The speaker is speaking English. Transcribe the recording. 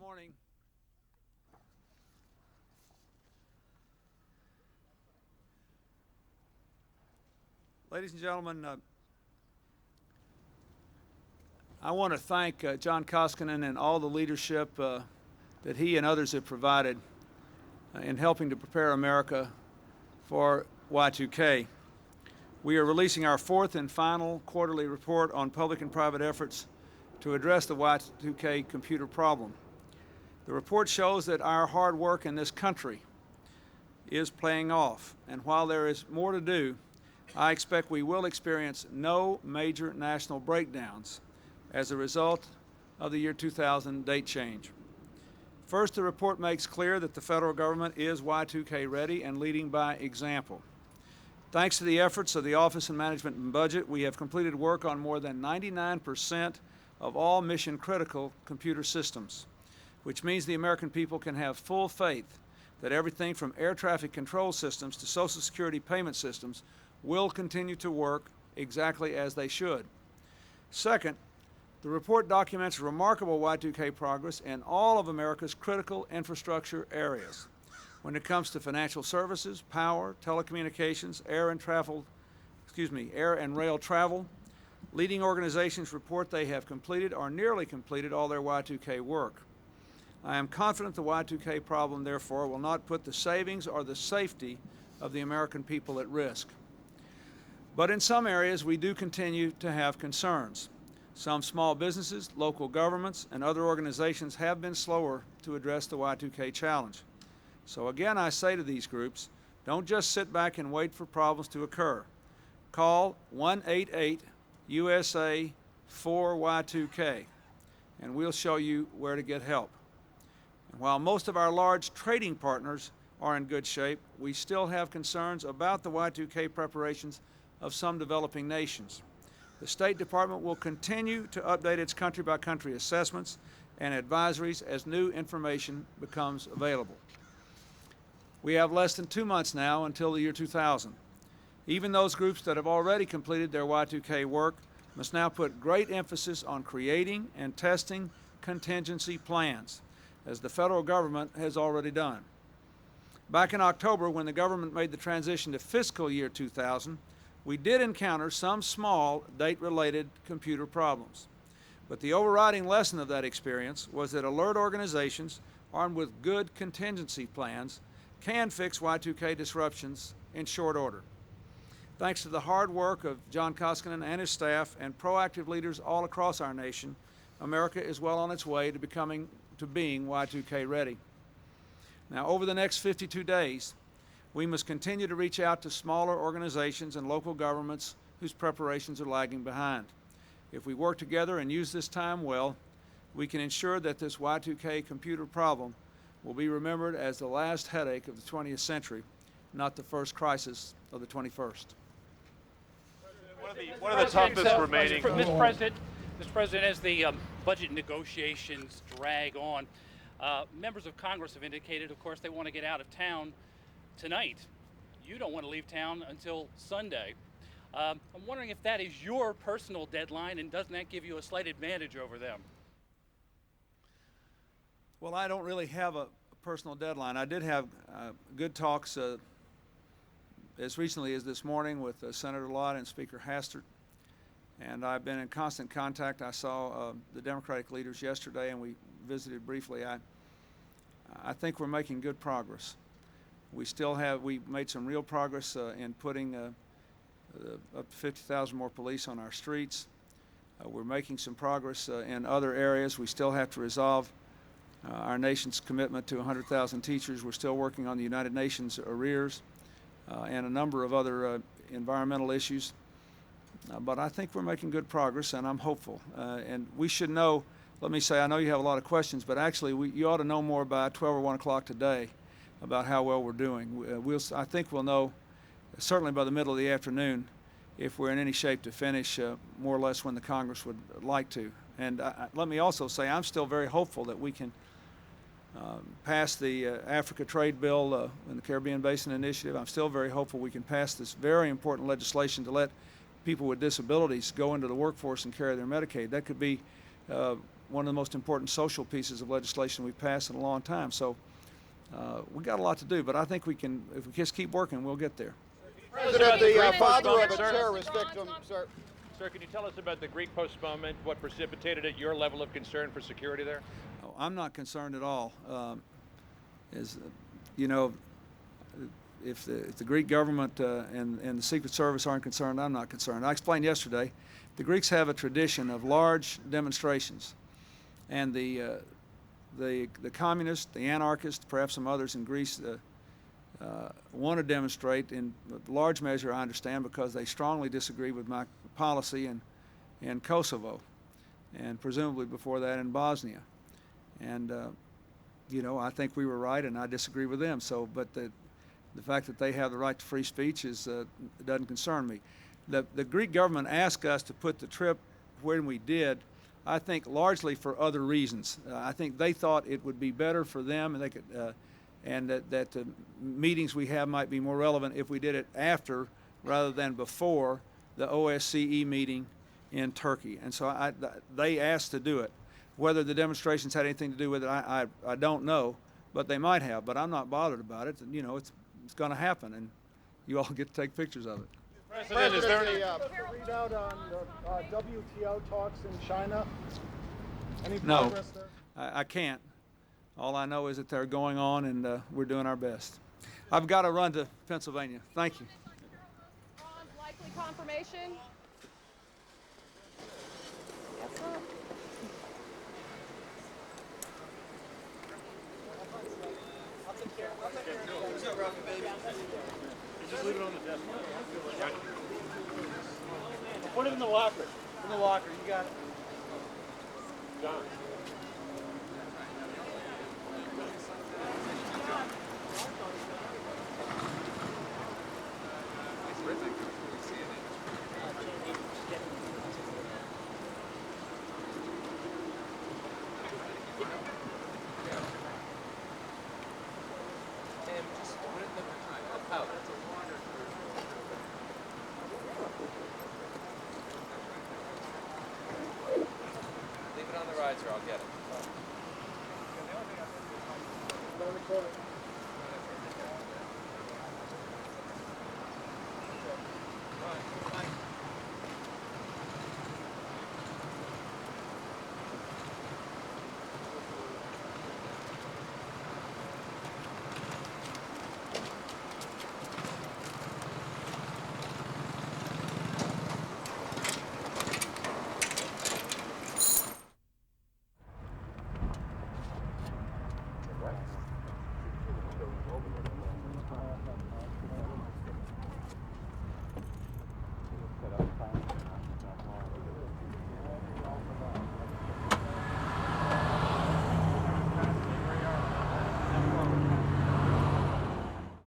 morning. Ladies and gentlemen, I want to thank John Koskinen and all the leadership that he and others have provided in helping to prepare America for Y2K. We are releasing our fourth and final quarterly report on public and private efforts to address the Y2K computer problem. The report shows that our hard work in this country is paying off, and while there is more to do, I expect we will experience no major national breakdowns as a result of the year 2000 date change. First, the report makes clear that the federal government is Y2K ready and leading by example. Thanks to the efforts of the Office of Management and Budget, we have completed work on more than 99% of all mission-critical computer systems, which means the American people can have full faith that everything from air traffic control systems to Social Security payment systems will continue to work exactly as they should. Second, the report documents remarkable Y2K progress in all of America's critical infrastructure areas. When it comes to financial services, power, telecommunications, air and rail travel, leading organizations report they have completed or nearly completed all their Y2K work. I am confident the Y2K problem, therefore, will not put the savings or the safety of the American people at risk. But in some areas, we do continue to have concerns. Some small businesses, local governments, and other organizations have been slower to address the Y2K challenge. So again, I say to these groups, don't just sit back and wait for problems to occur. Call 188-USA-4Y2K, and we'll show you where to get help. And while most of our large trading partners are in good shape, we still have concerns about the Y2K preparations of some developing nations. The State Department will continue to update its country-by-country assessments and advisories as new information becomes available. We have less than 2 months now until the year 2000. Even those groups that have already completed their Y2K work must now put great emphasis on creating and testing contingency plans, as the federal government has already done. Back in October, when the government made the transition to fiscal year 2000, we did encounter some small date-related computer problems. But the overriding lesson of that experience was that alert organizations armed with good contingency plans can fix Y2K disruptions in short order. Thanks to the hard work of John Koskinen and his staff and proactive leaders all across our nation, America is well on its way to being Y2K ready. Now, over the next 52 days, we must continue to reach out to smaller organizations and local governments whose preparations are lagging behind. If we work together and use this time well, we can ensure that this Y2K computer problem will be remembered as the last headache of the 20th century, not the first crisis of the 21st. One of the toughest remaining. Mr. President, as the budget negotiations drag on, members of Congress have indicated, of course, they want to get out of town tonight. You don't want to leave town until Sunday. I'm wondering if that is your personal deadline, and doesn't that give you a slight advantage over them? Well, I don't really have a personal deadline. I did have good talks as recently as this morning with Senator Lott and Speaker Hastert, and I've been in constant contact. I saw the Democratic leaders yesterday, and we visited briefly. I think we're making good progress. We made some real progress in putting up to 50,000 more police on our streets. We're making some progress in other areas. We still have to resolve our nation's commitment to 100,000 teachers. We're still working on the United Nations arrears and a number of other environmental issues. But I think we're making good progress, and I'm hopeful. And we should know, let me say, I know you have a lot of questions, but actually you ought to know more by 12 or 1 o'clock today about how well we're doing. I think we'll know, certainly by the middle of the afternoon, if we're in any shape to finish more or less when the Congress would like to. And let me also say, I'm still very hopeful that we can pass the Africa Trade Bill and the Caribbean Basin Initiative. I'm still very hopeful we can pass this very important legislation to let people with disabilities go into the workforce and carry their Medicaid. That could be one of the most important social pieces of legislation we've passed in a long time. So we got a lot to do, but I think we can, if we just keep working, we'll get there. President, the father of a terrorist victim, sir. Sir, can you tell us about the Greek postponement, what precipitated it, your level of concern for security there? Oh, I'm not concerned at all. You know, if the Greek government and the Secret Service aren't concerned, I'm not concerned. I explained yesterday, the Greeks have a tradition of large demonstrations, and the communists, the anarchists, perhaps some others in Greece, want to demonstrate in large measure, I understand, because they strongly disagree with my policy in Kosovo, and presumably before that in Bosnia. And you know, I think we were right, and I disagree with them. So, but the fact that they have the right to free speech doesn't concern me. The Greek government asked us to put the trip when we did, I think largely for other reasons. I think they thought it would be better for them, and they could, and that the meetings we have might be more relevant if we did it after rather than before the OSCE meeting in Turkey. And so they asked to do it. Whether the demonstrations had anything to do with it, I don't know, but they might have. But I'm not bothered about it. You know, it's going to happen, and you all get to take pictures of it. President, is there any... readout on the WTO talks in China? Any No, progress there? I can't. All I know is that they're going on, and we're doing our best. I've got to run to Pennsylvania. Thank you. On likely confirmation. Yes, sir. Just leave it on the desk. Put it in the locker. In the locker, you got it. John. Leave it on the rides or I'll get it. Don't record it.